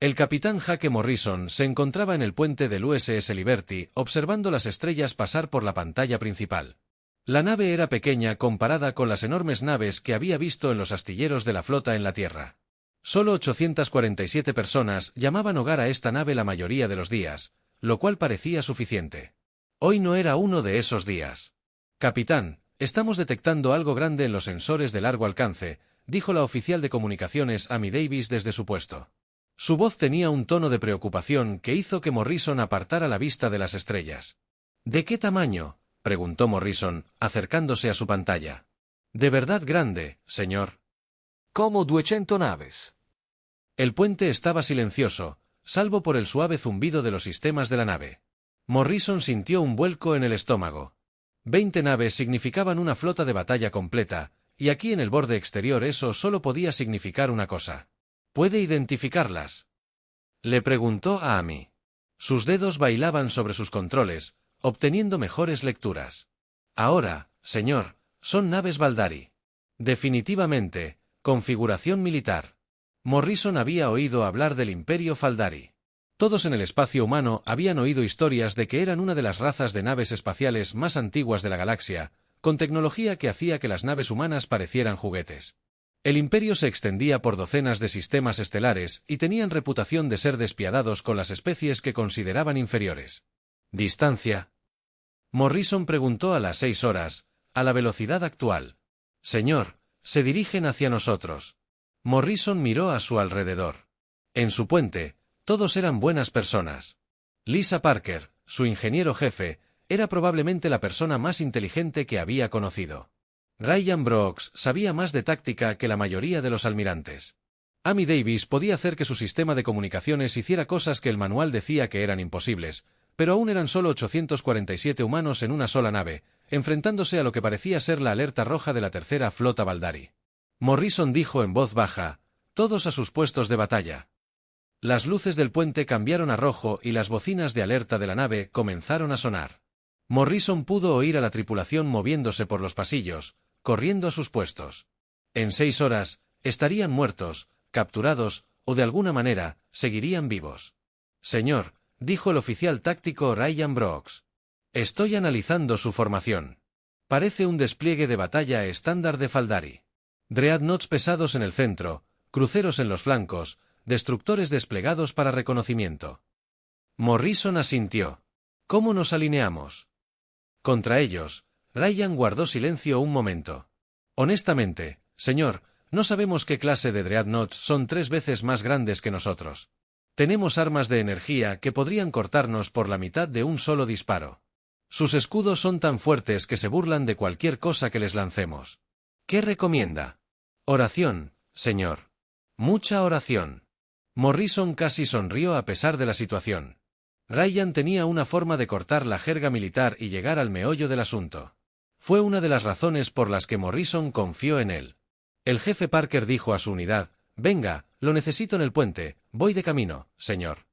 El capitán Jake Morrison se encontraba en el puente del USS Liberty observando las estrellas pasar por la pantalla principal. La nave era pequeña comparada con las enormes naves que había visto en los astilleros de la flota en la Tierra. Solo 847 personas llamaban hogar a esta nave la mayoría de los días, lo cual parecía suficiente. Hoy no era uno de esos días. Capitán, estamos detectando algo grande en los sensores de largo alcance, dijo la oficial de comunicaciones Amy Davis desde su puesto. Su voz tenía un tono de preocupación que hizo que Morrison apartara la vista de las estrellas. ¿De qué tamaño?, preguntó Morrison, acercándose a su pantalla. «De verdad grande, señor». «Como 200 naves». El puente estaba silencioso, salvo por el suave zumbido de los sistemas de la nave. Morrison sintió un vuelco en el estómago. 20 naves significaban una flota de batalla completa, y aquí en el borde exterior eso solo podía significar una cosa. ¿Puede identificarlas?, le preguntó a Amy. Sus dedos bailaban sobre sus controles, obteniendo mejores lecturas. Ahora, señor, son naves Baldari. Definitivamente, configuración militar. Morrison había oído hablar del Imperio Faldari. Todos en el espacio humano habían oído historias de que eran una de las razas de naves espaciales más antiguas de la galaxia, con tecnología que hacía que las naves humanas parecieran juguetes. El imperio se extendía por docenas de sistemas estelares y tenían reputación de ser despiadados con las especies que consideraban inferiores. ¿Distancia? Morrison preguntó a las 6 horas, a la velocidad actual. Señor, se dirigen hacia nosotros. Morrison miró a su alrededor. En su puente, todos eran buenas personas. Lisa Parker, su ingeniero jefe, era probablemente la persona más inteligente que había conocido. Ryan Brooks sabía más de táctica que la mayoría de los almirantes. Amy Davis podía hacer que su sistema de comunicaciones hiciera cosas que el manual decía que eran imposibles, pero aún eran solo 847 humanos en una sola nave, enfrentándose a lo que parecía ser la alerta roja de la tercera flota Baldari. Morrison dijo en voz baja: «Todos a sus puestos de batalla». Las luces del puente cambiaron a rojo y las bocinas de alerta de la nave comenzaron a sonar. Morrison pudo oír a la tripulación moviéndose por los pasillos, corriendo a sus puestos. En 6 horas, estarían muertos, capturados, o de alguna manera, seguirían vivos. «Señor», dijo el oficial táctico Ryan Brooks. «Estoy analizando su formación. Parece un despliegue de batalla estándar de Faldari. Dreadnoughts pesados en el centro, cruceros en los flancos, destructores desplegados para reconocimiento». Morrison asintió. «¿Cómo nos alineamos?» «Contra ellos». Ryan guardó silencio un momento. «Honestamente, señor, no sabemos qué clase de Dreadnoughts son 3 veces más grandes que nosotros. Tenemos armas de energía que podrían cortarnos por la mitad de un solo disparo. Sus escudos son tan fuertes que se burlan de cualquier cosa que les lancemos. ¿Qué recomienda?» «Oración, señor. Mucha oración». Morrison casi sonrió a pesar de la situación. Ryan tenía una forma de cortar la jerga militar y llegar al meollo del asunto. Fue una de las razones por las que Morrison confió en él. El jefe Parker dijo a su unidad: «Venga, lo necesito en el puente, voy de camino, señor».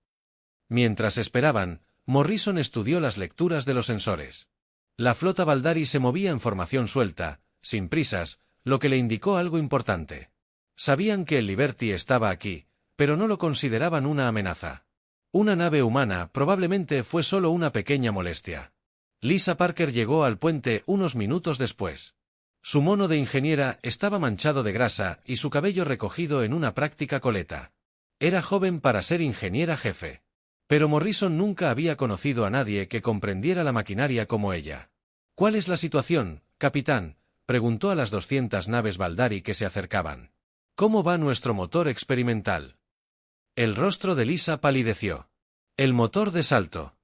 Mientras esperaban, Morrison estudió las lecturas de los sensores. La flota Baldari se movía en formación suelta, sin prisas, lo que le indicó algo importante. Sabían que el Liberty estaba aquí, pero no lo consideraban una amenaza. Una nave humana probablemente fue solo una pequeña molestia. Lisa Parker llegó al puente unos minutos después. Su mono de ingeniera estaba manchado de grasa y su cabello recogido en una práctica coleta. Era joven para ser ingeniera jefe. Pero Morrison nunca había conocido a nadie que comprendiera la maquinaria como ella. «¿Cuál es la situación, capitán?», preguntó a las 200 naves Baldari que se acercaban. «¿Cómo va nuestro motor experimental?». El rostro de Lisa palideció. «El motor de salto».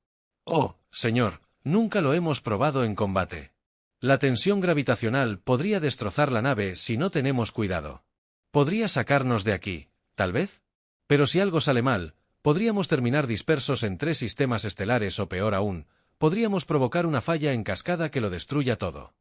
«Oh, señor, nunca lo hemos probado en combate. La tensión gravitacional podría destrozar la nave si no tenemos cuidado. Podría sacarnos de aquí, tal vez. Pero si algo sale mal, podríamos terminar dispersos en 3 sistemas estelares o peor aún, podríamos provocar una falla en cascada que lo destruya todo».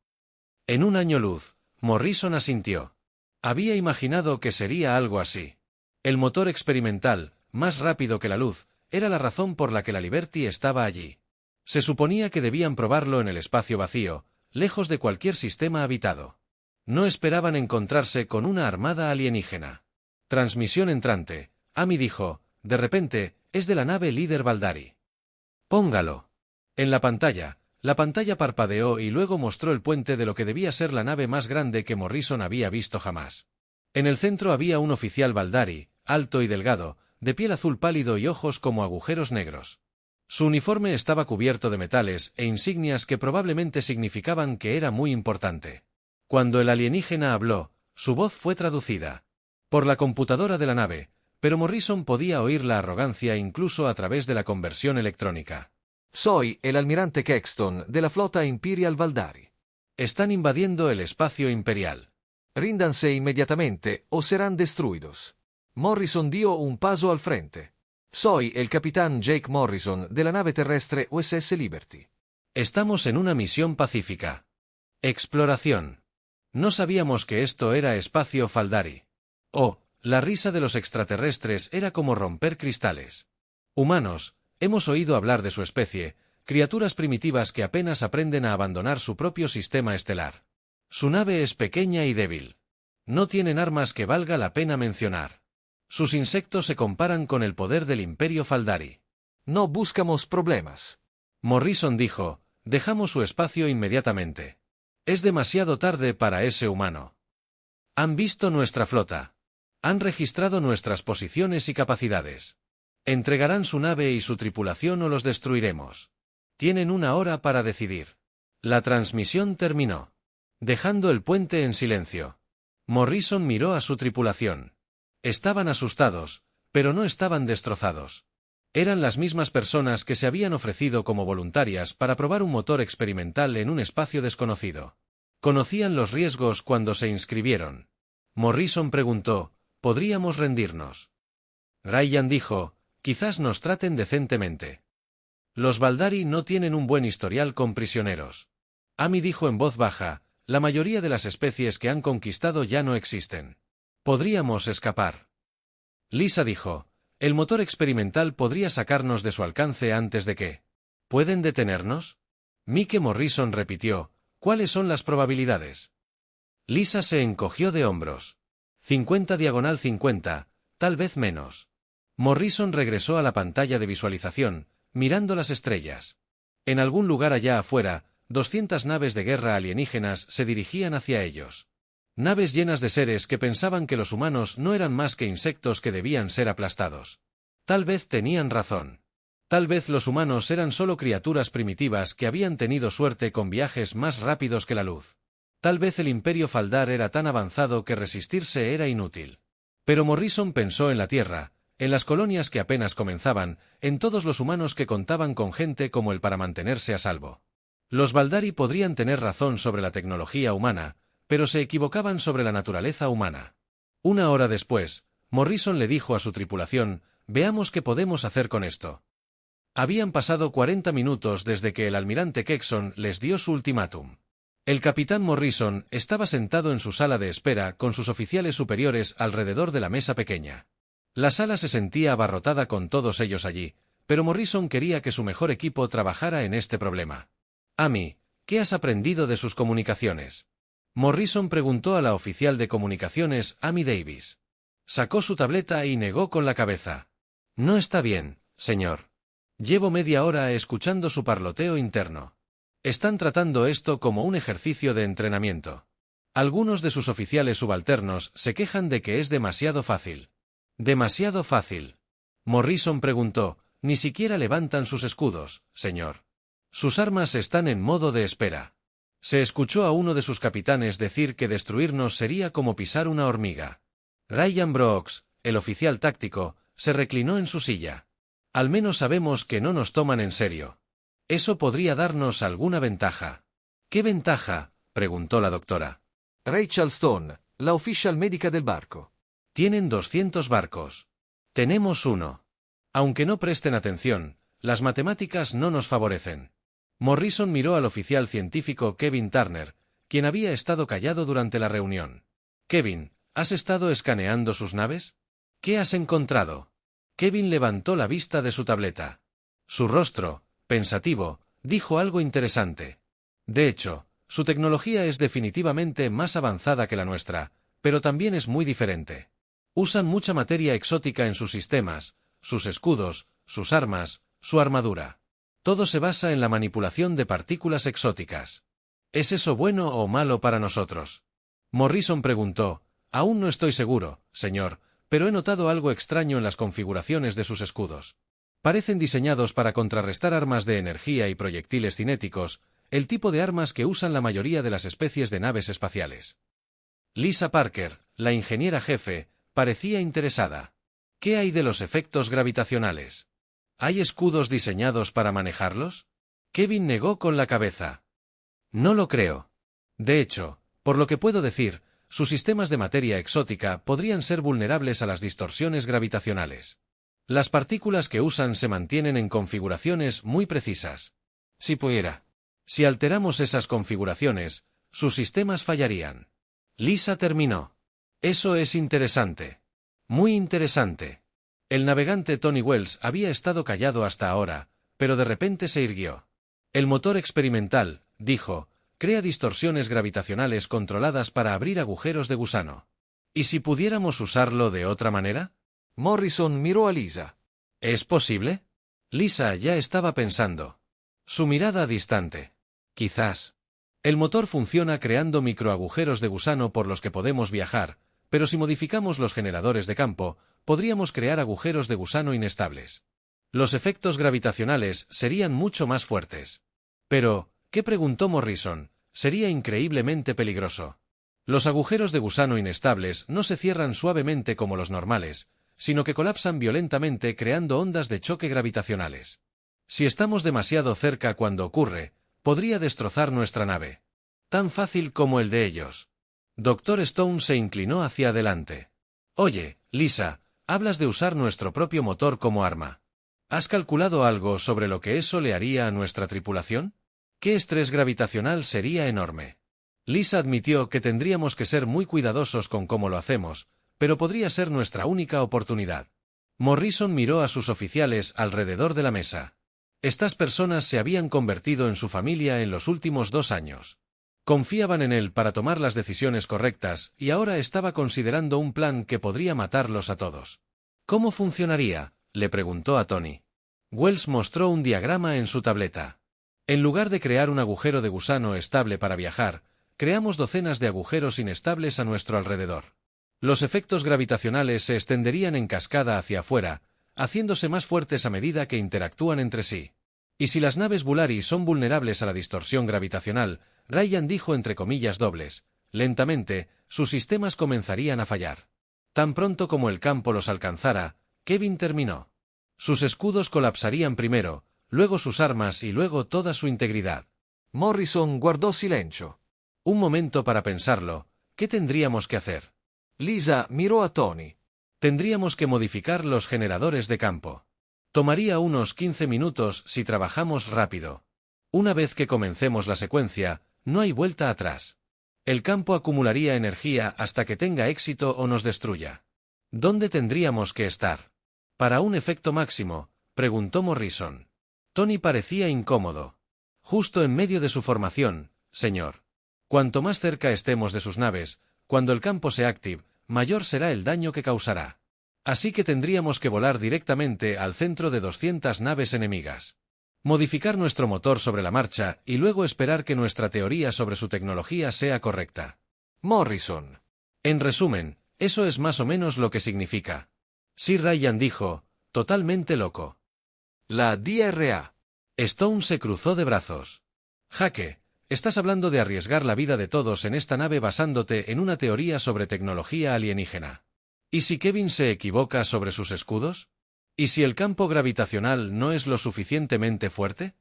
En un año luz, Morrison asintió. Había imaginado que sería algo así. El motor experimental, más rápido que la luz, era la razón por la que la Liberty estaba allí. Se suponía que debían probarlo en el espacio vacío, lejos de cualquier sistema habitado. No esperaban encontrarse con una armada alienígena. «Transmisión entrante», Amy dijo, de repente, es de la nave líder Baldari. Póngalo. En la pantalla parpadeó y luego mostró el puente de lo que debía ser la nave más grande que Morrison había visto jamás. En el centro había un oficial Baldari, alto y delgado, de piel azul pálido y ojos como agujeros negros. Su uniforme estaba cubierto de metales e insignias que probablemente significaban que era muy importante. Cuando el alienígena habló, su voz fue traducida por la computadora de la nave, pero Morrison podía oír la arrogancia incluso a través de la conversión electrónica. Soy el almirante Kexton de la flota Imperial Baldari. Están invadiendo el espacio imperial. Ríndanse inmediatamente o serán destruidos. Morrison dio un paso al frente. Soy el capitán Jake Morrison de la nave terrestre USS Liberty. Estamos en una misión pacífica. Exploración. No sabíamos que esto era espacio Faldari. Oh, la risa de los extraterrestres era como romper cristales. Humanos, hemos oído hablar de su especie, criaturas primitivas que apenas aprenden a abandonar su propio sistema estelar. Su nave es pequeña y débil. No tienen armas que valga la pena mencionar. Sus insectos se comparan con el poder del Imperio Faldari. No buscamos problemas. Morrison dijo, dejamos su espacio inmediatamente. Es demasiado tarde para ese humano. Han visto nuestra flota. Han registrado nuestras posiciones y capacidades. Entregarán su nave y su tripulación o los destruiremos. Tienen 1 hora para decidir. La transmisión terminó, dejando el puente en silencio. Morrison miró a su tripulación. Estaban asustados, pero no estaban destrozados. Eran las mismas personas que se habían ofrecido como voluntarias para probar un motor experimental en un espacio desconocido. Conocían los riesgos cuando se inscribieron. Morrison preguntó, ¿podríamos rendirnos? Ryan dijo, quizás nos traten decentemente. Los Baldari no tienen un buen historial con prisioneros. Amy dijo en voz baja, la mayoría de las especies que han conquistado ya no existen. Podríamos escapar. Lisa dijo, el motor experimental podría sacarnos de su alcance antes de que... ¿Pueden detenernos? Mike Morrison repitió, ¿cuáles son las probabilidades? Lisa se encogió de hombros. 50/50, tal vez menos. Morrison regresó a la pantalla de visualización, mirando las estrellas. En algún lugar allá afuera, 200 naves de guerra alienígenas se dirigían hacia ellos. Naves llenas de seres que pensaban que los humanos no eran más que insectos que debían ser aplastados. Tal vez tenían razón. Tal vez los humanos eran solo criaturas primitivas que habían tenido suerte con viajes más rápidos que la luz. Tal vez el Imperio Faldar era tan avanzado que resistirse era inútil. Pero Morrison pensó en la Tierra, en las colonias que apenas comenzaban, en todos los humanos que contaban con gente como él para mantenerse a salvo. Los Baldari podrían tener razón sobre la tecnología humana, pero se equivocaban sobre la naturaleza humana. 1 hora después, Morrison le dijo a su tripulación, veamos qué podemos hacer con esto. Habían pasado 40 minutos desde que el almirante Kexton les dio su ultimátum. El capitán Morrison estaba sentado en su sala de espera con sus oficiales superiores alrededor de la mesa pequeña. La sala se sentía abarrotada con todos ellos allí, pero Morrison quería que su mejor equipo trabajara en este problema. Amy, ¿qué has aprendido de sus comunicaciones? Morrison preguntó a la oficial de comunicaciones, Amy Davis. Sacó su tableta y negó con la cabeza. No está bien, señor. Llevo media hora escuchando su parloteo interno. Están tratando esto como un ejercicio de entrenamiento. Algunos de sus oficiales subalternos se quejan de que es demasiado fácil. ¿Demasiado fácil? Morrison preguntó, ni siquiera levantan sus escudos, señor. Sus armas están en modo de espera. Se escuchó a uno de sus capitanes decir que destruirnos sería como pisar una hormiga. Ryan Brooks, el oficial táctico, se reclinó en su silla. Al menos sabemos que no nos toman en serio. Eso podría darnos alguna ventaja. ¿Qué ventaja?, preguntó la doctora. Rachel Stone, la oficial médica del barco. Tienen 200 barcos. Tenemos 1. Aunque no presten atención, las matemáticas no nos favorecen. Morrison miró al oficial científico Kevin Turner, quien había estado callado durante la reunión. Kevin, ¿has estado escaneando sus naves? ¿Qué has encontrado? Kevin levantó la vista de su tableta. Su rostro, pensativo, dijo algo interesante. De hecho, su tecnología es definitivamente más avanzada que la nuestra, pero también es muy diferente. Usan mucha materia exótica en sus sistemas, sus escudos, sus armas, su armadura. Todo se basa en la manipulación de partículas exóticas. ¿Es eso bueno o malo para nosotros? Morrison preguntó. Aún no estoy seguro, señor, pero he notado algo extraño en las configuraciones de sus escudos. Parecen diseñados para contrarrestar armas de energía y proyectiles cinéticos, el tipo de armas que usan la mayoría de las especies de naves espaciales. Lisa Parker, la ingeniera jefe, parecía interesada. ¿Qué hay de los efectos gravitacionales? ¿Hay escudos diseñados para manejarlos? Kevin negó con la cabeza. No lo creo. De hecho, por lo que puedo decir, sus sistemas de materia exótica podrían ser vulnerables a las distorsiones gravitacionales. Las partículas que usan se mantienen en configuraciones muy precisas. Si pudiera. Si alteramos esas configuraciones, sus sistemas fallarían. Lisa terminó. Eso es interesante. Muy interesante. El navegante Tony Wells había estado callado hasta ahora, pero de repente se irguió. El motor experimental, dijo, crea distorsiones gravitacionales controladas para abrir agujeros de gusano. ¿Y si pudiéramos usarlo de otra manera? Morrison miró a Lisa. ¿Es posible? Lisa ya estaba pensando. Su mirada distante. Quizás. El motor funciona creando microagujeros de gusano por los que podemos viajar, pero si modificamos los generadores de campo, podríamos crear agujeros de gusano inestables. Los efectos gravitacionales serían mucho más fuertes. Pero, ¿qué preguntó Morrison? Sería increíblemente peligroso. Los agujeros de gusano inestables no se cierran suavemente como los normales, sino que colapsan violentamente creando ondas de choque gravitacionales. Si estamos demasiado cerca cuando ocurre, podría destrozar nuestra nave. Tan fácil como el de ellos. Dr. Stone se inclinó hacia adelante. Oye, Lisa, hablas de usar nuestro propio motor como arma. ¿Has calculado algo sobre lo que eso le haría a nuestra tripulación? ¿Qué estrés gravitacional sería enorme? Lisa admitió que tendríamos que ser muy cuidadosos con cómo lo hacemos, pero podría ser nuestra única oportunidad. Morrison miró a sus oficiales alrededor de la mesa. Estas personas se habían convertido en su familia en los últimos 2 años. Confiaban en él para tomar las decisiones correctas y ahora estaba considerando un plan que podría matarlos a todos. ¿Cómo funcionaría?, le preguntó a Tony. Wells mostró un diagrama en su tableta. En lugar de crear un agujero de gusano estable para viajar, creamos docenas de agujeros inestables a nuestro alrededor. Los efectos gravitacionales se extenderían en cascada hacia afuera, haciéndose más fuertes a medida que interactúan entre sí. Y si las naves Bulari son vulnerables a la distorsión gravitacional, Ryan dijo entre comillas dobles, lentamente, sus sistemas comenzarían a fallar. Tan pronto como el campo los alcanzara, Kevin terminó. Sus escudos colapsarían primero, luego sus armas y luego toda su integridad. Morrison guardó silencio. Un momento para pensarlo. ¿Qué tendríamos que hacer? Lisa miró a Tony. Tendríamos que modificar los generadores de campo. Tomaría unos 15 minutos si trabajamos rápido. Una vez que comencemos la secuencia, no hay vuelta atrás. El campo acumularía energía hasta que tenga éxito o nos destruya. ¿Dónde tendríamos que estar? Para un efecto máximo, preguntó Morrison. Tony parecía incómodo. Justo en medio de su formación, señor. Cuanto más cerca estemos de sus naves, cuando el campo se active, mayor será el daño que causará. Así que tendríamos que volar directamente al centro de 200 naves enemigas. Modificar nuestro motor sobre la marcha y luego esperar que nuestra teoría sobre su tecnología sea correcta. Morrison. En resumen, eso es más o menos lo que significa. Sir Ryan dijo, totalmente loco. La DRA. Stone se cruzó de brazos. Jaque, estás hablando de arriesgar la vida de todos en esta nave basándote en una teoría sobre tecnología alienígena. ¿Y si Kevin se equivoca sobre sus escudos? ¿Y si el campo gravitacional no es lo suficientemente fuerte?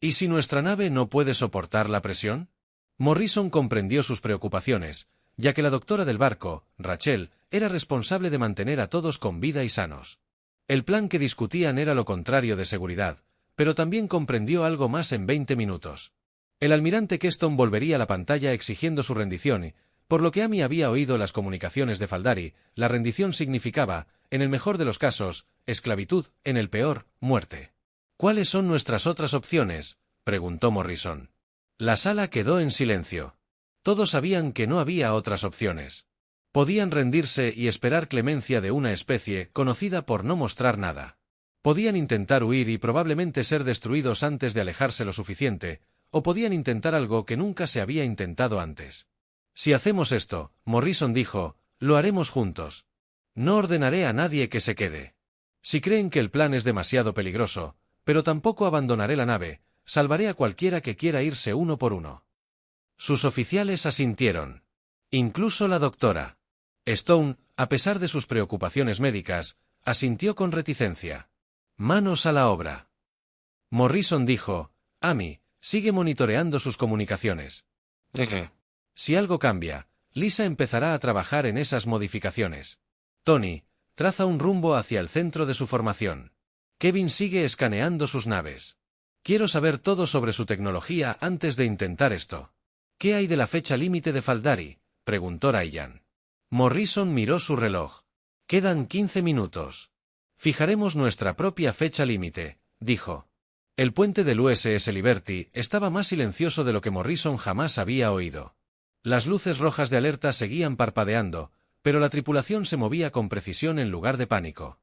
¿Y si nuestra nave no puede soportar la presión? Morrison comprendió sus preocupaciones, ya que la doctora del barco, Rachel, era responsable de mantener a todos con vida y sanos. El plan que discutían era lo contrario de seguridad, pero también comprendió algo más en 20 minutos. El almirante Keston volvería a la pantalla exigiendo su rendición y, por lo que Amy había oído las comunicaciones de Faldari, la rendición significaba, en el mejor de los casos, esclavitud, en el peor, muerte. ¿Cuáles son nuestras otras opciones?, preguntó Morrison. La sala quedó en silencio. Todos sabían que no había otras opciones. Podían rendirse y esperar clemencia de una especie conocida por no mostrar nada. Podían intentar huir y probablemente ser destruidos antes de alejarse lo suficiente, o podían intentar algo que nunca se había intentado antes. Si hacemos esto, Morrison dijo, lo haremos juntos. No ordenaré a nadie que se quede. Si creen que el plan es demasiado peligroso, pero tampoco abandonaré la nave, salvaré a cualquiera que quiera irse uno por uno. Sus oficiales asintieron. Incluso la doctora. Stone, a pesar de sus preocupaciones médicas, asintió con reticencia. Manos a la obra. Morrison dijo, Amy, sigue monitoreando sus comunicaciones. Si algo cambia, Lisa empezará a trabajar en esas modificaciones. Tony, traza un rumbo hacia el centro de su formación. Kevin sigue escaneando sus naves. Quiero saber todo sobre su tecnología antes de intentar esto. ¿Qué hay de la fecha límite de Faldari?, preguntó Ryan. Morrison miró su reloj. Quedan 15 minutos. Fijaremos nuestra propia fecha límite, dijo. El puente del USS Liberty estaba más silencioso de lo que Morrison jamás había oído. Las luces rojas de alerta seguían parpadeando, pero la tripulación se movía con precisión en lugar de pánico.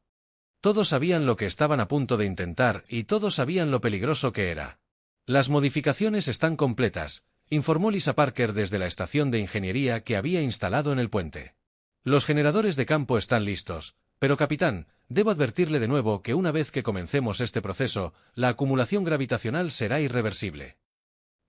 Todos sabían lo que estaban a punto de intentar y todos sabían lo peligroso que era. Las modificaciones están completas, informó Lisa Parker desde la estación de ingeniería que había instalado en el puente. Los generadores de campo están listos, pero capitán, debo advertirle de nuevo que una vez que comencemos este proceso, la acumulación gravitacional será irreversible.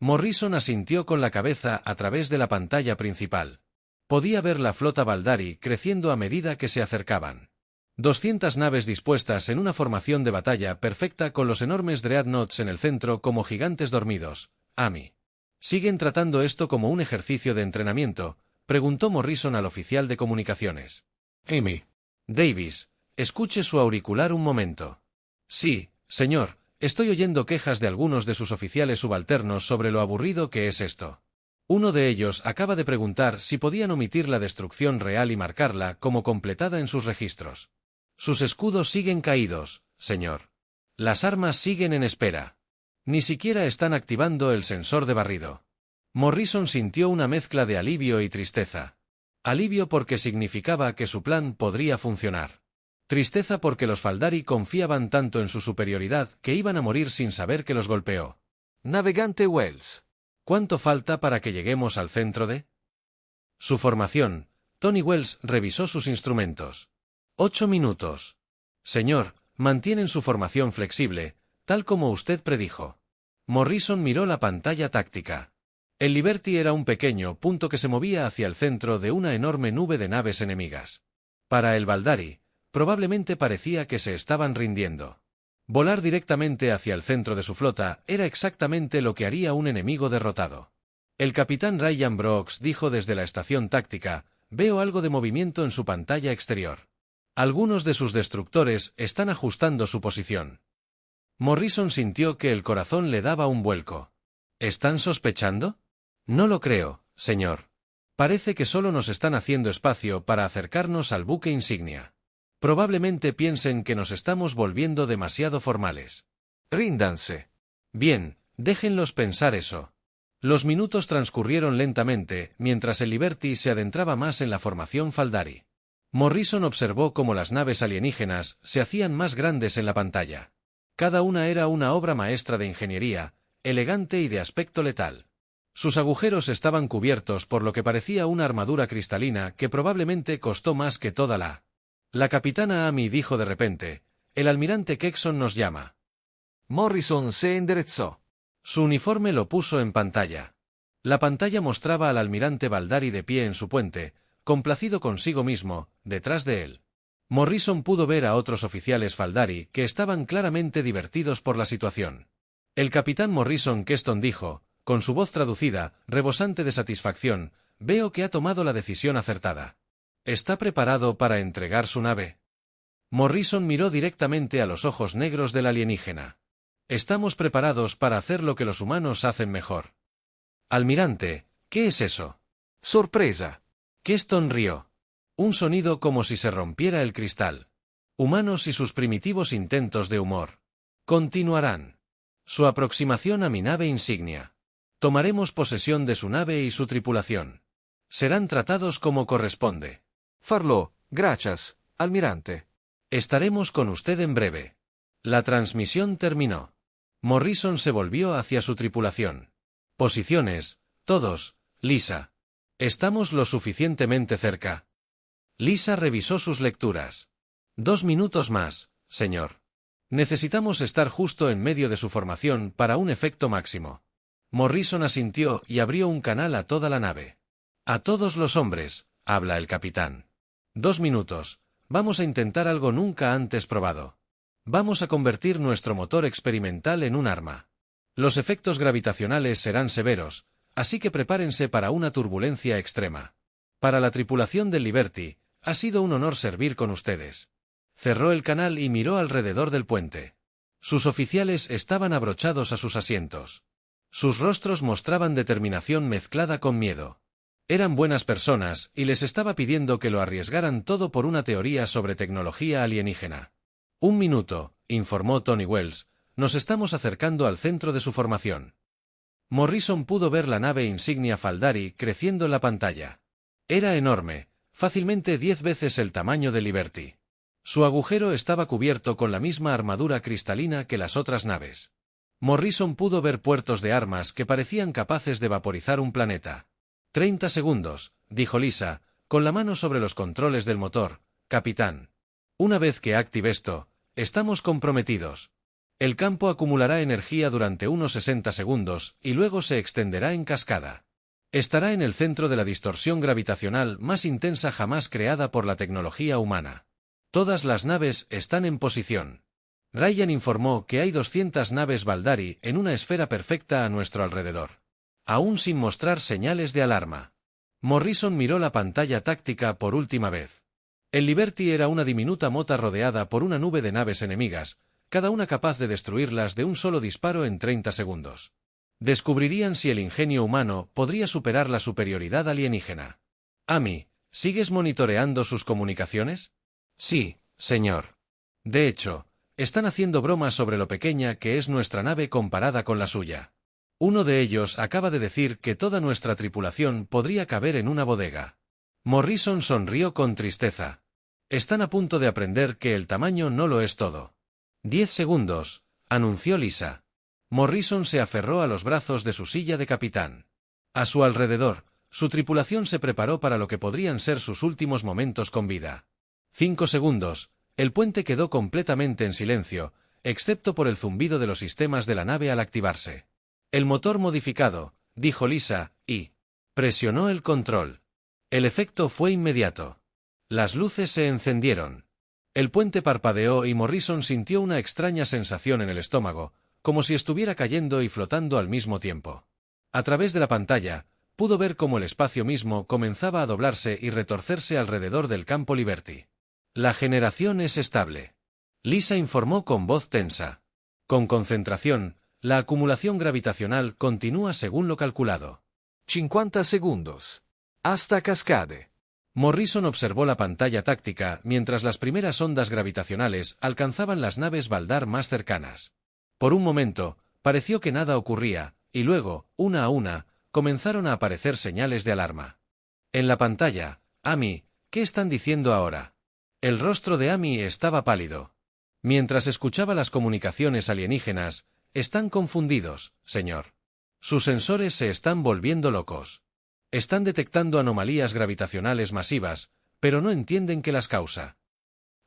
Morrison asintió con la cabeza a través de la pantalla principal. Podía ver la flota Baldari creciendo a medida que se acercaban. 200 naves dispuestas en una formación de batalla perfecta con los enormes dreadnoughts en el centro como gigantes dormidos. Amy. ¿Siguen tratando esto como un ejercicio de entrenamiento?, preguntó Morrison al oficial de comunicaciones. Amy. Davis, escuche su auricular un momento. Sí, señor, estoy oyendo quejas de algunos de sus oficiales subalternos sobre lo aburrido que es esto. Uno de ellos acaba de preguntar si podían omitir la destrucción real y marcarla como completada en sus registros. Sus escudos siguen caídos, señor. Las armas siguen en espera. Ni siquiera están activando el sensor de barrido. Morrison sintió una mezcla de alivio y tristeza. Alivio porque significaba que su plan podría funcionar. Tristeza porque los Faldari confiaban tanto en su superioridad que iban a morir sin saber que los golpeó. Navegante Wells. ¿Cuánto falta para que lleguemos al centro de su formación? Tony Wells revisó sus instrumentos. 8 minutos. Señor, mantienen su formación flexible, tal como usted predijo. Morrison miró la pantalla táctica. El Liberty era un pequeño punto que se movía hacia el centro de una enorme nube de naves enemigas. Para el Baldari, probablemente parecía que se estaban rindiendo. Volar directamente hacia el centro de su flota era exactamente lo que haría un enemigo derrotado. El capitán Ryan Brooks dijo desde la estación táctica, veo algo de movimiento en su pantalla exterior. Algunos de sus destructores están ajustando su posición. Morrison sintió que el corazón le daba un vuelco. ¿Están sospechando? No lo creo, señor. Parece que solo nos están haciendo espacio para acercarnos al buque insignia. Probablemente piensen que nos estamos volviendo demasiado formales. Ríndanse. Bien, déjenlos pensar eso. Los minutos transcurrieron lentamente mientras el Liberty se adentraba más en la formación Faldari. Morrison observó cómo las naves alienígenas se hacían más grandes en la pantalla. Cada una era una obra maestra de ingeniería, elegante y de aspecto letal. Sus agujeros estaban cubiertos por lo que parecía una armadura cristalina que probablemente costó más que toda la capitana Amy dijo de repente, el almirante Kexon nos llama. Morrison se enderezó. Su uniforme lo puso en pantalla. La pantalla mostraba al almirante Baldari de pie en su puente, complacido consigo mismo, detrás de él. Morrison pudo ver a otros oficiales Faldari que estaban claramente divertidos por la situación. El capitán Morrison Keston dijo, con su voz traducida, rebosante de satisfacción, veo que ha tomado la decisión acertada. ¿Está preparado para entregar su nave? Morrison miró directamente a los ojos negros del alienígena. Estamos preparados para hacer lo que los humanos hacen mejor. Almirante, ¿qué es eso? Sorpresa. Keston rió. Un sonido como si se rompiera el cristal. Humanos y sus primitivos intentos de humor. Continuarán. Su aproximación a mi nave insignia. Tomaremos posesión de su nave y su tripulación. Serán tratados como corresponde. Farlo, gracias, almirante. Estaremos con usted en breve. La transmisión terminó. Morrison se volvió hacia su tripulación. Posiciones, todos, Lisa. Estamos lo suficientemente cerca. Lisa revisó sus lecturas. 2 minutos más, señor. Necesitamos estar justo en medio de su formación para un efecto máximo. Morrison asintió y abrió un canal a toda la nave. A todos los hombres, habla el capitán. 2 minutos, vamos a intentar algo nunca antes probado. Vamos a convertir nuestro motor experimental en un arma. Los efectos gravitacionales serán severos, así que prepárense para una turbulencia extrema. Para la tripulación del Liberty, ha sido un honor servir con ustedes. Cerró el canal y miró alrededor del puente. Sus oficiales estaban abrochados a sus asientos. Sus rostros mostraban determinación mezclada con miedo. Eran buenas personas y les estaba pidiendo que lo arriesgaran todo por una teoría sobre tecnología alienígena. 1 minuto, informó Tony Wells, nos estamos acercando al centro de su formación. Morrison pudo ver la nave insignia Faldari creciendo en la pantalla. Era enorme, fácilmente 10 veces el tamaño de Liberty. Su agujero estaba cubierto con la misma armadura cristalina que las otras naves. Morrison pudo ver puertos de armas que parecían capaces de vaporizar un planeta. 30 segundos, dijo Lisa, con la mano sobre los controles del motor, capitán. Una vez que active esto, estamos comprometidos. El campo acumulará energía durante unos 60 segundos y luego se extenderá en cascada. Estará en el centro de la distorsión gravitacional más intensa jamás creada por la tecnología humana. Todas las naves están en posición. Ryan informó que hay 200 naves Faldari en una esfera perfecta a nuestro alrededor. Aún sin mostrar señales de alarma. Morrison miró la pantalla táctica por última vez. El Liberty era una diminuta mota rodeada por una nube de naves enemigas, cada una capaz de destruirlas de un solo disparo en 30 segundos. Descubrirían si el ingenio humano podría superar la superioridad alienígena. Amy, ¿sigues monitoreando sus comunicaciones? Sí, señor. De hecho, están haciendo bromas sobre lo pequeña que es nuestra nave comparada con la suya. Uno de ellos acaba de decir que toda nuestra tripulación podría caber en una bodega. Morrison sonrió con tristeza. Están a punto de aprender que el tamaño no lo es todo. 10 segundos, anunció Lisa. Morrison se aferró a los brazos de su silla de capitán. A su alrededor, su tripulación se preparó para lo que podrían ser sus últimos momentos con vida. 5 segundos, el puente quedó completamente en silencio, excepto por el zumbido de los sistemas de la nave al activarse. El motor modificado, dijo Lisa, y presionó el control. El efecto fue inmediato. Las luces se encendieron. El puente parpadeó y Morrison sintió una extraña sensación en el estómago, como si estuviera cayendo y flotando al mismo tiempo. A través de la pantalla, pudo ver cómo el espacio mismo comenzaba a doblarse y retorcerse alrededor del campo Liberty. La generación es estable. Lisa informó con voz tensa. Con concentración, la acumulación gravitacional continúa según lo calculado. 50 segundos. Hasta cascade. Morrison observó la pantalla táctica mientras las primeras ondas gravitacionales alcanzaban las naves Baldar más cercanas. Por un momento, pareció que nada ocurría, y luego, una a una, comenzaron a aparecer señales de alarma. En la pantalla, Amy, ¿qué están diciendo ahora? El rostro de Amy estaba pálido. Mientras escuchaba las comunicaciones alienígenas, están confundidos, señor. Sus sensores se están volviendo locos. Están detectando anomalías gravitacionales masivas, pero no entienden qué las causa.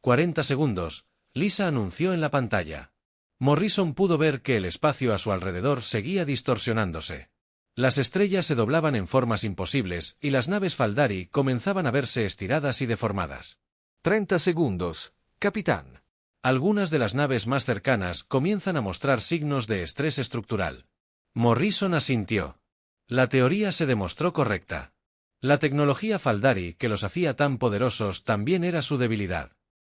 40 segundos, Lisa anunció en la pantalla. Morrison pudo ver que el espacio a su alrededor seguía distorsionándose. Las estrellas se doblaban en formas imposibles y las naves Faldari comenzaban a verse estiradas y deformadas. 30 segundos, capitán. Algunas de las naves más cercanas comienzan a mostrar signos de estrés estructural. Morrison asintió. La teoría se demostró correcta. La tecnología Faldari que los hacía tan poderosos también era su debilidad.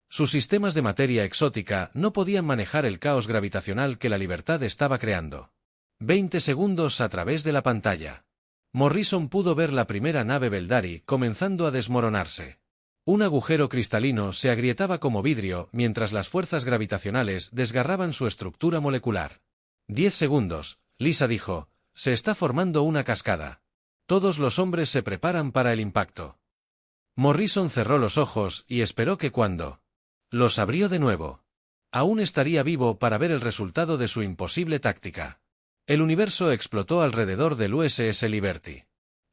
Sus sistemas de materia exótica no podían manejar el caos gravitacional que la libertad estaba creando. 20 segundos a través de la pantalla. Morrison pudo ver la primera nave Faldari comenzando a desmoronarse. Un agujero cristalino se agrietaba como vidrio mientras las fuerzas gravitacionales desgarraban su estructura molecular. 10 segundos, Lisa dijo, se está formando una cascada. Todos los hombres se preparan para el impacto. Morrison cerró los ojos y esperó que cuando los abrió de nuevo, Aún estaría vivo para ver el resultado de su imposible táctica. El universo explotó alrededor del USS Liberty.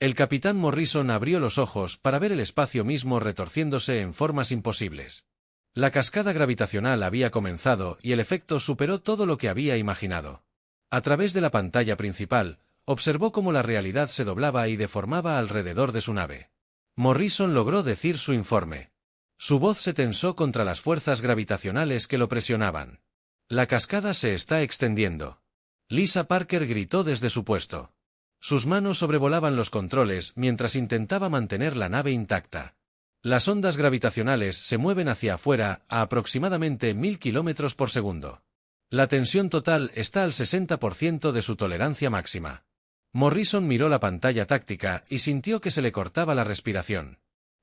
El capitán Morrison abrió los ojos para ver el espacio mismo retorciéndose en formas imposibles. La cascada gravitacional había comenzado y el efecto superó todo lo que había imaginado. A través de la pantalla principal, observó cómo la realidad se doblaba y deformaba alrededor de su nave. Morrison logró decir su informe. Su voz se tensó contra las fuerzas gravitacionales que lo presionaban. La cascada se está extendiendo. Lisa Parker gritó desde su puesto. Sus manos sobrevolaban los controles mientras intentaba mantener la nave intacta. Las ondas gravitacionales se mueven hacia afuera a aproximadamente 1000 kilómetros por segundo. La tensión total está al 60% de su tolerancia máxima. Morrison miró la pantalla táctica y sintió que se le cortaba la respiración.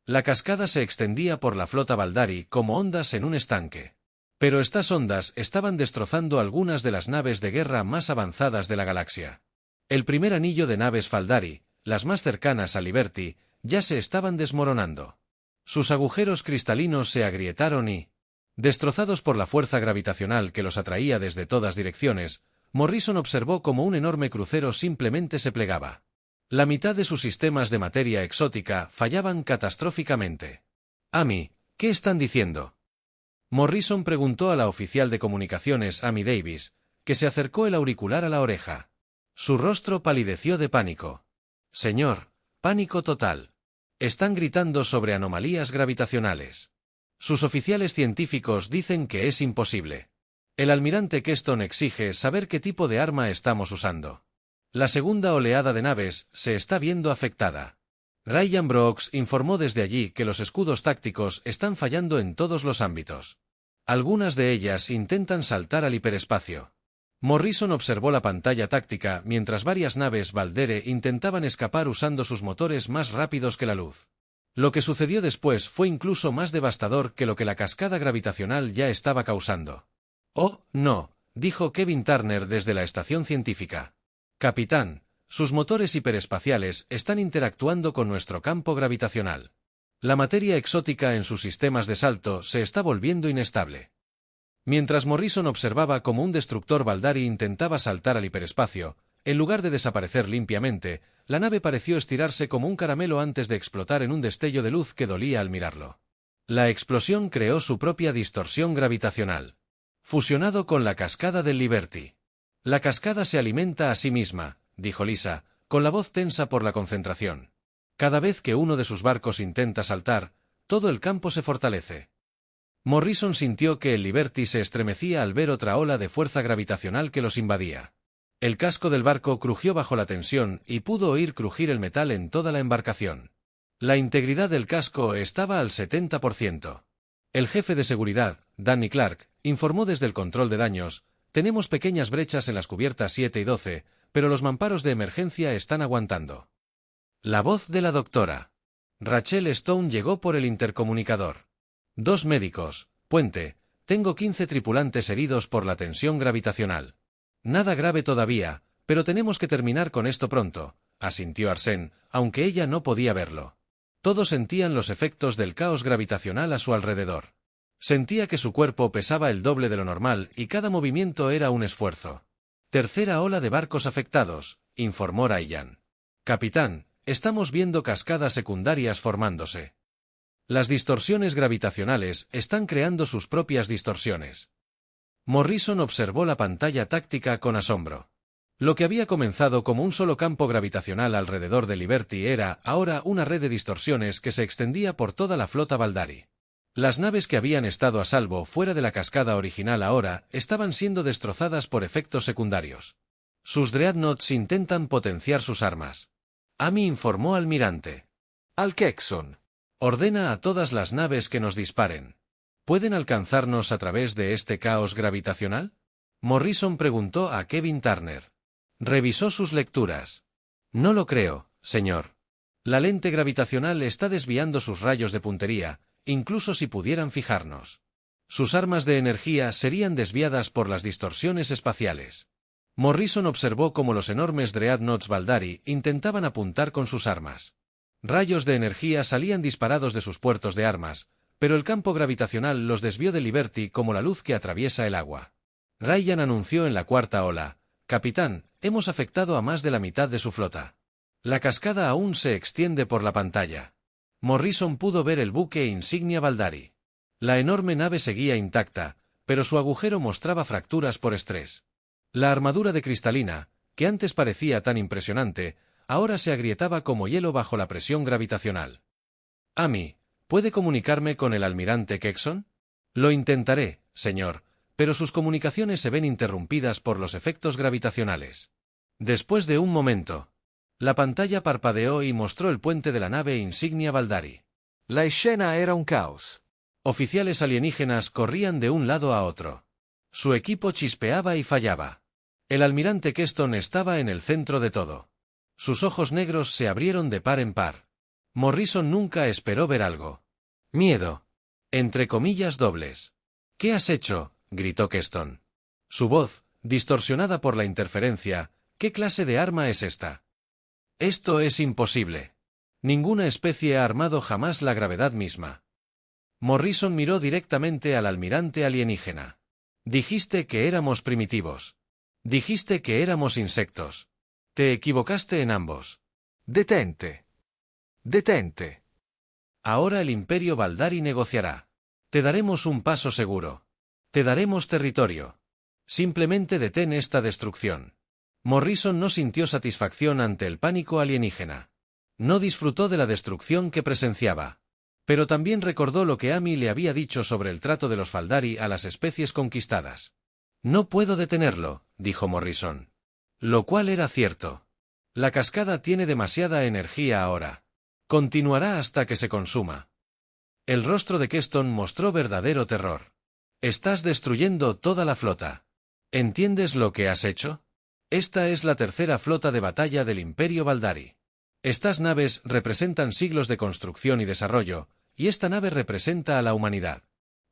La cascada se extendía por la flota Baldari como ondas en un estanque. Pero estas ondas estaban destrozando algunas de las naves de guerra más avanzadas de la galaxia. El primer anillo de naves Baldari, las más cercanas a Liberty, ya se estaban desmoronando. Sus agujeros cristalinos se agrietaron y, destrozados por la fuerza gravitacional que los atraía desde todas direcciones, Morrison observó cómo un enorme crucero simplemente se plegaba. La mitad de sus sistemas de materia exótica fallaban catastróficamente. Amy, ¿qué están diciendo? Morrison preguntó a la oficial de comunicaciones Amy Davis, que se acercó el auricular a la oreja. Su rostro palideció de pánico. Señor, pánico total. Están gritando sobre anomalías gravitacionales. Sus oficiales científicos dicen que es imposible. El almirante Keston exige saber qué tipo de arma estamos usando. La segunda oleada de naves se está viendo afectada. Ryan Brooks informó desde allí que los escudos tácticos están fallando en todos los ámbitos. Algunas de ellas intentan saltar al hiperespacio. Morrison observó la pantalla táctica mientras varias naves Baldere intentaban escapar usando sus motores más rápidos que la luz. Lo que sucedió después fue incluso más devastador que lo que la cascada gravitacional ya estaba causando. «Oh, no», dijo Kevin Turner desde la estación científica. «Capitán, sus motores hiperespaciales están interactuando con nuestro campo gravitacional. La materia exótica en sus sistemas de salto se está volviendo inestable». Mientras Morrison observaba cómo un destructor Baldari intentaba saltar al hiperespacio, en lugar de desaparecer limpiamente, la nave pareció estirarse como un caramelo antes de explotar en un destello de luz que dolía al mirarlo. La explosión creó su propia distorsión gravitacional. Fusionado con la cascada del Liberty. «La cascada se alimenta a sí misma», dijo Lisa, con la voz tensa por la concentración. «Cada vez que uno de sus barcos intenta saltar, todo el campo se fortalece». Morrison sintió que el Liberty se estremecía al ver otra ola de fuerza gravitacional que los invadía. El casco del barco crujió bajo la tensión y pudo oír crujir el metal en toda la embarcación. La integridad del casco estaba al 70%. El jefe de seguridad, Danny Clark, informó desde el control de daños: «Tenemos pequeñas brechas en las cubiertas 7 y 12, pero los mamparos de emergencia están aguantando». La voz de la doctora Rachel Stone llegó por el intercomunicador. «2 médicos, Puente, tengo 15 tripulantes heridos por la tensión gravitacional. Nada grave todavía, pero tenemos que terminar con esto pronto», asintió Arsène, aunque ella no podía verlo. Todos sentían los efectos del caos gravitacional a su alrededor. Sentía que su cuerpo pesaba el doble de lo normal y cada movimiento era un esfuerzo. «Tercera ola de barcos afectados», informó Ryan. «Capitán, estamos viendo cascadas secundarias formándose. Las distorsiones gravitacionales están creando sus propias distorsiones». Morrison observó la pantalla táctica con asombro. Lo que había comenzado como un solo campo gravitacional alrededor de Liberty era ahora una red de distorsiones que se extendía por toda la flota Baldari. Las naves que habían estado a salvo fuera de la cascada original ahora estaban siendo destrozadas por efectos secundarios. Sus dreadnoughts intentan potenciar sus armas. Amy informó al almirante. «Al Kexon. Ordena a todas las naves que nos disparen. ¿Pueden alcanzarnos a través de este caos gravitacional?». Morrison preguntó a Kevin Turner. Revisó sus lecturas. «No lo creo, señor. La lente gravitacional está desviando sus rayos de puntería, incluso si pudieran fijarnos. Sus armas de energía serían desviadas por las distorsiones espaciales». Morrison observó cómo los enormes dreadnoughts Baldari intentaban apuntar con sus armas. Rayos de energía salían disparados de sus puertos de armas, pero el campo gravitacional los desvió de Liberty como la luz que atraviesa el agua. Ryan anunció en la cuarta ola: «Capitán, hemos afectado a más de la mitad de su flota. La cascada aún se extiende por la pantalla». Morrison pudo ver el buque insignia Baldari. La enorme nave seguía intacta, pero su agujero mostraba fracturas por estrés. La armadura de cristalina, que antes parecía tan impresionante, ahora se agrietaba como hielo bajo la presión gravitacional. «Amy, ¿puede comunicarme con el almirante Kexon?» «Lo intentaré, señor, pero sus comunicaciones se ven interrumpidas por los efectos gravitacionales». Después de un momento, la pantalla parpadeó y mostró el puente de la nave insignia Baldari. La escena era un caos. Oficiales alienígenas corrían de un lado a otro. Su equipo chispeaba y fallaba. El almirante Keston estaba en el centro de todo. Sus ojos negros se abrieron de par en par. Morrison nunca esperó ver algo. Miedo. Entre comillas dobles. «¿Qué has hecho?», gritó Keston. Su voz, distorsionada por la interferencia: «¿Qué clase de arma es esta?». «Esto es imposible. Ninguna especie ha armado jamás la gravedad misma». Morrison miró directamente al almirante alienígena. «Dijiste que éramos primitivos. Dijiste que éramos insectos. Te equivocaste en ambos». «Detente. Detente». «Ahora el Imperio Baldari negociará. Te daremos un paso seguro. Te daremos territorio. Simplemente detén esta destrucción». Morrison no sintió satisfacción ante el pánico alienígena. No disfrutó de la destrucción que presenciaba. Pero también recordó lo que Amy le había dicho sobre el trato de los Faldari a las especies conquistadas. «No puedo detenerlo», dijo Morrison. Lo cual era cierto. La cascada tiene demasiada energía ahora. Continuará hasta que se consuma. El rostro de Keston mostró verdadero terror. «Estás destruyendo toda la flota. ¿Entiendes lo que has hecho? Esta es la tercera flota de batalla del Imperio Baldari. Estas naves representan siglos de construcción y desarrollo, y esta nave representa a la humanidad».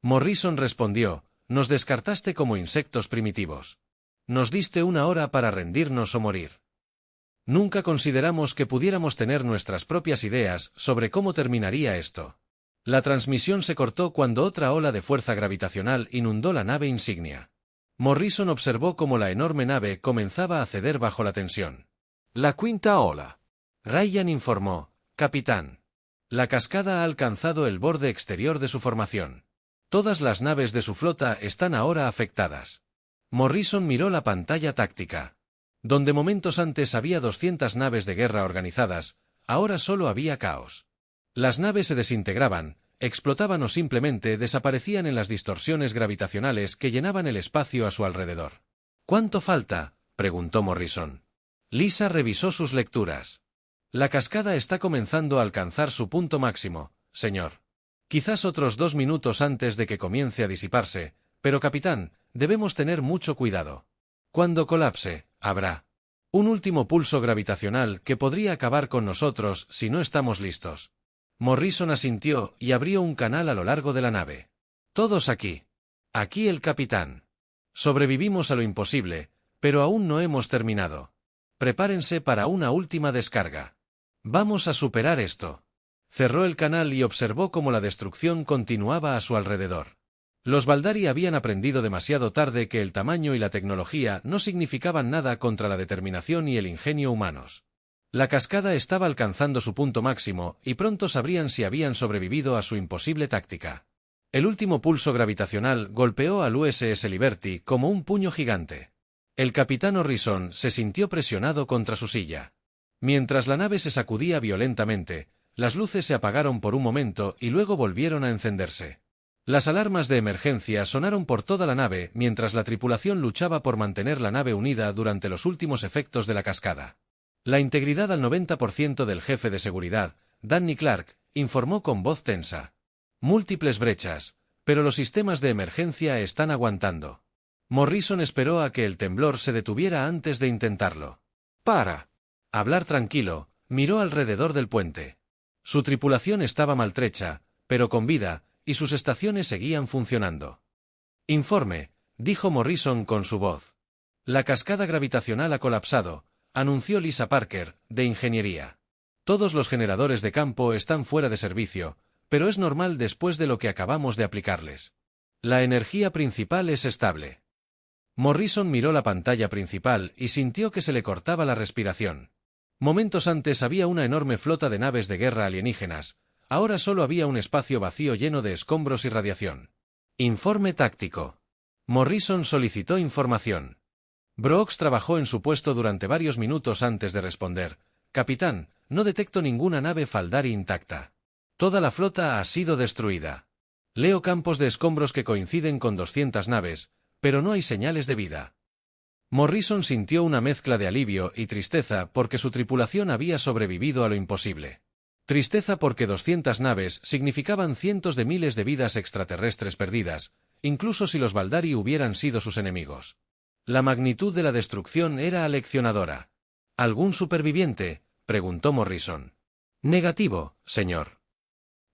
Morrison respondió: «Nos descartaste como insectos primitivos. Nos diste una hora para rendirnos o morir. Nunca consideramos que pudiéramos tener nuestras propias ideas sobre cómo terminaría esto». La transmisión se cortó cuando otra ola de fuerza gravitacional inundó la nave insignia. Morrison observó cómo la enorme nave comenzaba a ceder bajo la tensión. «La quinta ola». Ryan informó: «Capitán. La cascada ha alcanzado el borde exterior de su formación. Todas las naves de su flota están ahora afectadas». Morrison miró la pantalla táctica. Donde momentos antes había 200 naves de guerra organizadas, ahora solo había caos. Las naves se desintegraban, explotaban o simplemente desaparecían en las distorsiones gravitacionales que llenaban el espacio a su alrededor. «¿Cuánto falta?», preguntó Morrison. Lisa revisó sus lecturas. «La cascada está comenzando a alcanzar su punto máximo, señor. Quizás otros 2 minutos antes de que comience a disiparse, pero capitán, debemos tener mucho cuidado. Cuando colapse, habrá un último pulso gravitacional que podría acabar con nosotros si no estamos listos». Morrison asintió y abrió un canal a lo largo de la nave. «Todos aquí. Aquí el capitán. Sobrevivimos a lo imposible, pero aún no hemos terminado. Prepárense para una última descarga. Vamos a superar esto». Cerró el canal y observó cómo la destrucción continuaba a su alrededor. Los Baldari habían aprendido demasiado tarde que el tamaño y la tecnología no significaban nada contra la determinación y el ingenio humanos. La cascada estaba alcanzando su punto máximo y pronto sabrían si habían sobrevivido a su imposible táctica. El último pulso gravitacional golpeó al USS Liberty como un puño gigante. El capitán Morrison se sintió presionado contra su silla. Mientras la nave se sacudía violentamente, las luces se apagaron por un momento y luego volvieron a encenderse. Las alarmas de emergencia sonaron por toda la nave mientras la tripulación luchaba por mantener la nave unida durante los últimos efectos de la cascada. La integridad al 90% del jefe de seguridad, Danny Clark, informó con voz tensa. «Múltiples brechas, pero los sistemas de emergencia están aguantando». Morrison esperó a que el temblor se detuviera antes de intentarlo. «Para hablar tranquilo», miró alrededor del puente. Su tripulación estaba maltrecha, pero con vida, y sus estaciones seguían funcionando. «Informe», dijo Morrison con su voz. «La cascada gravitacional ha colapsado», anunció Lisa Parker, de Ingeniería. «Todos los generadores de campo están fuera de servicio, pero es normal después de lo que acabamos de aplicarles. La energía principal es estable. Morrison miró la pantalla principal y sintió que se le cortaba la respiración. Momentos antes había una enorme flota de naves de guerra alienígenas, ahora solo había un espacio vacío lleno de escombros y radiación. Informe táctico. Morrison solicitó información. Brooks trabajó en su puesto durante varios minutos antes de responder. Capitán, no detecto ninguna nave Faldari intacta. Toda la flota ha sido destruida. Leo campos de escombros que coinciden con 200 naves, pero no hay señales de vida. Morrison sintió una mezcla de alivio y tristeza porque su tripulación había sobrevivido a lo imposible. Tristeza porque 200 naves significaban cientos de miles de vidas extraterrestres perdidas, incluso si los Faldari hubieran sido sus enemigos. La magnitud de la destrucción era aleccionadora. ¿Algún superviviente?, preguntó Morrison. Negativo, señor.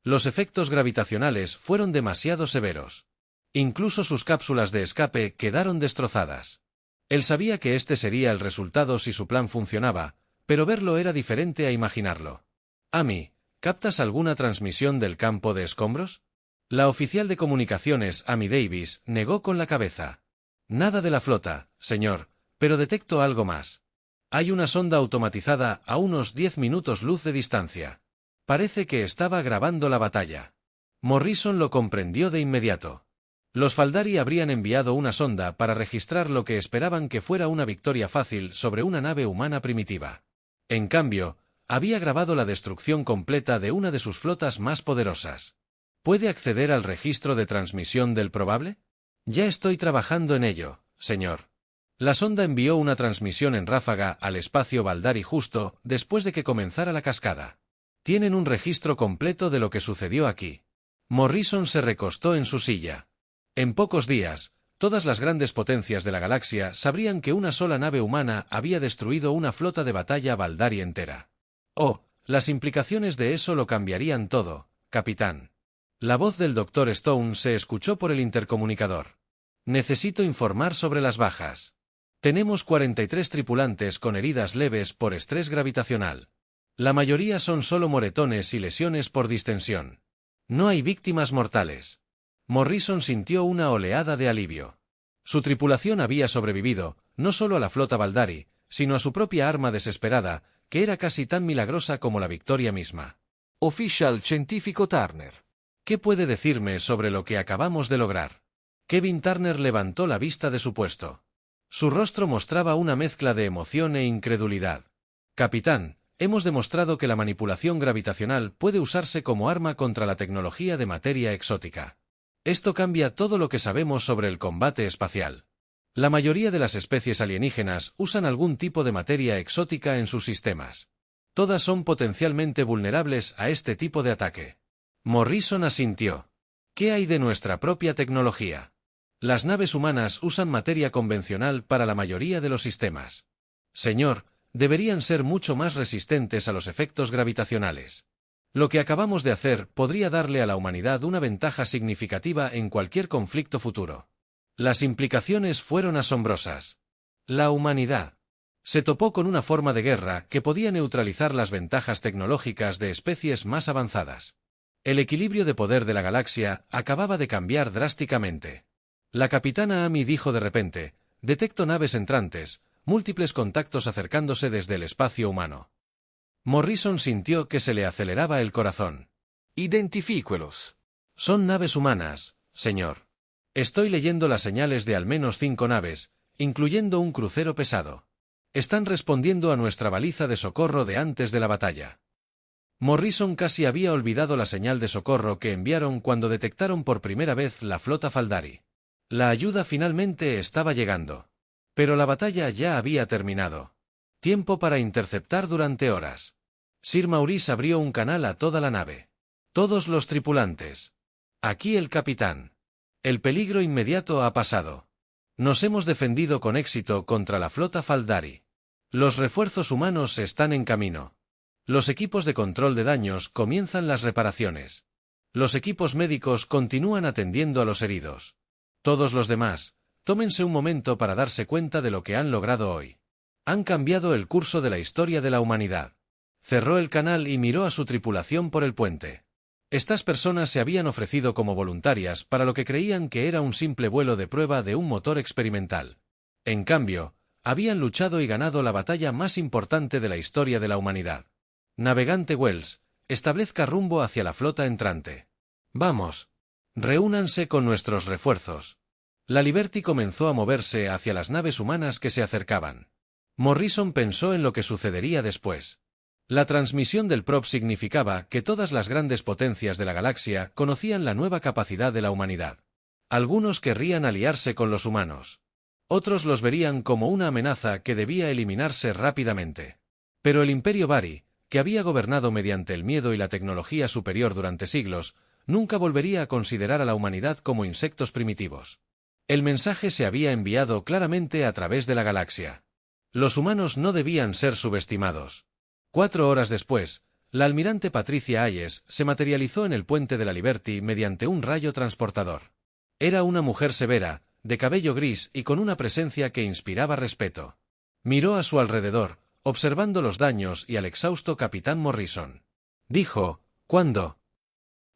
Los efectos gravitacionales fueron demasiado severos. Incluso sus cápsulas de escape quedaron destrozadas. Él sabía que este sería el resultado si su plan funcionaba, pero verlo era diferente a imaginarlo. Amy, ¿captas alguna transmisión del campo de escombros? La oficial de comunicaciones, Amy Davis, negó con la cabeza. Nada de la flota, señor, pero detecto algo más. Hay una sonda automatizada a unos 10 minutos luz de distancia. Parece que estaba grabando la batalla. Morrison lo comprendió de inmediato. Los Faldari habrían enviado una sonda para registrar lo que esperaban que fuera una victoria fácil sobre una nave humana primitiva. En cambio, había grabado la destrucción completa de una de sus flotas más poderosas. ¿Puede acceder al registro de transmisión del probable? Ya estoy trabajando en ello, señor. La sonda envió una transmisión en ráfaga al espacio Faldari justo después de que comenzara la cascada. Tienen un registro completo de lo que sucedió aquí. Morrison se recostó en su silla. En pocos días, todas las grandes potencias de la galaxia sabrían que una sola nave humana había destruido una flota de batalla Faldari entera. Oh, las implicaciones de eso lo cambiarían todo, capitán. La voz del Dr. Stone se escuchó por el intercomunicador. Necesito informar sobre las bajas. Tenemos 43 tripulantes con heridas leves por estrés gravitacional. La mayoría son solo moretones y lesiones por distensión. No hay víctimas mortales. Morrison sintió una oleada de alivio. Su tripulación había sobrevivido, no solo a la flota Faldari, sino a su propia arma desesperada, que era casi tan milagrosa como la victoria misma. Official científico Turner. ¿Qué puede decirme sobre lo que acabamos de lograr? Kevin Turner levantó la vista de su puesto. Su rostro mostraba una mezcla de emoción e incredulidad. Capitán, hemos demostrado que la manipulación gravitacional puede usarse como arma contra la tecnología de materia exótica. Esto cambia todo lo que sabemos sobre el combate espacial. La mayoría de las especies alienígenas usan algún tipo de materia exótica en sus sistemas. Todas son potencialmente vulnerables a este tipo de ataque. Morrison asintió. ¿Qué hay de nuestra propia tecnología? Las naves humanas usan materia convencional para la mayoría de los sistemas. Señor, deberían ser mucho más resistentes a los efectos gravitacionales. Lo que acabamos de hacer podría darle a la humanidad una ventaja significativa en cualquier conflicto futuro. Las implicaciones fueron asombrosas. La humanidad se topó con una forma de guerra que podía neutralizar las ventajas tecnológicas de especies más avanzadas. El equilibrio de poder de la galaxia acababa de cambiar drásticamente. La capitana Amy dijo de repente: detecto naves entrantes, múltiples contactos acercándose desde el espacio humano. Morrison sintió que se le aceleraba el corazón. Identifíquelos. Son naves humanas, señor. Estoy leyendo las señales de al menos 5 naves, incluyendo un crucero pesado. Están respondiendo a nuestra baliza de socorro de antes de la batalla. Morrison casi había olvidado la señal de socorro que enviaron cuando detectaron por primera vez la flota Faldari. La ayuda finalmente estaba llegando. Pero la batalla ya había terminado. Tiempo para interceptar durante horas. Sir Maurice abrió un canal a toda la nave. Todos los tripulantes. Aquí el capitán. El peligro inmediato ha pasado. Nos hemos defendido con éxito contra la flota Faldari. Los refuerzos humanos están en camino. Los equipos de control de daños comienzan las reparaciones. Los equipos médicos continúan atendiendo a los heridos. Todos los demás, tómense un momento para darse cuenta de lo que han logrado hoy. Han cambiado el curso de la historia de la humanidad. Cerró el canal y miró a su tripulación por el puente. Estas personas se habían ofrecido como voluntarias para lo que creían que era un simple vuelo de prueba de un motor experimental. En cambio, habían luchado y ganado la batalla más importante de la historia de la humanidad. Navegante Wells, establezca rumbo hacia la flota entrante. Vamos. Reúnanse con nuestros refuerzos. La Liberty comenzó a moverse hacia las naves humanas que se acercaban. Morrison pensó en lo que sucedería después. La transmisión del prop significaba que todas las grandes potencias de la galaxia conocían la nueva capacidad de la humanidad. Algunos querrían aliarse con los humanos. Otros los verían como una amenaza que debía eliminarse rápidamente. Pero el Imperio Bari, que había gobernado mediante el miedo y la tecnología superior durante siglos, nunca volvería a considerar a la humanidad como insectos primitivos. El mensaje se había enviado claramente a través de la galaxia. Los humanos no debían ser subestimados. 4 horas después, la almirante Patricia Hayes se materializó en el puente de la Liberty mediante un rayo transportador. Era una mujer severa, de cabello gris y con una presencia que inspiraba respeto. Miró a su alrededor, observando los daños y al exhausto capitán Morrison. Dijo, ¿cuándo?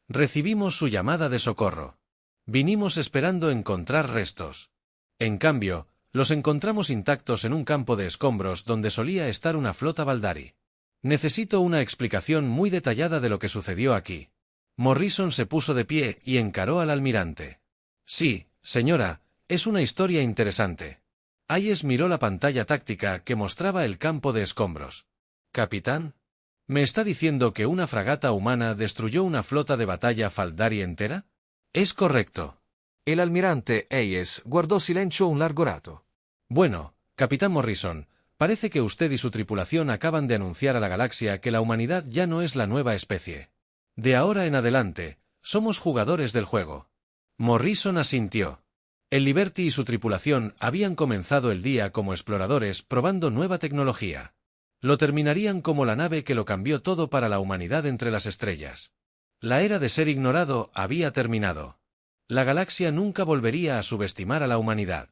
Recibimos su llamada de socorro. Vinimos esperando encontrar restos. En cambio, los encontramos intactos en un campo de escombros donde solía estar una flota Baldari. Necesito una explicación muy detallada de lo que sucedió aquí. Morrison se puso de pie y encaró al almirante. Sí, señora, es una historia interesante. Hayes miró la pantalla táctica que mostraba el campo de escombros. ¿Capitán? ¿Me está diciendo que una fragata humana destruyó una flota de batalla Faldari entera? Es correcto. El almirante Hayes guardó silencio un largo rato. Bueno, capitán Morrison, parece que usted y su tripulación acaban de anunciar a la galaxia que la humanidad ya no es la nueva especie. De ahora en adelante, somos jugadores del juego. Morrison asintió. El Liberty y su tripulación habían comenzado el día como exploradores probando nueva tecnología. Lo terminarían como la nave que lo cambió todo para la humanidad entre las estrellas. La era de ser ignorado había terminado. La galaxia nunca volvería a subestimar a la humanidad.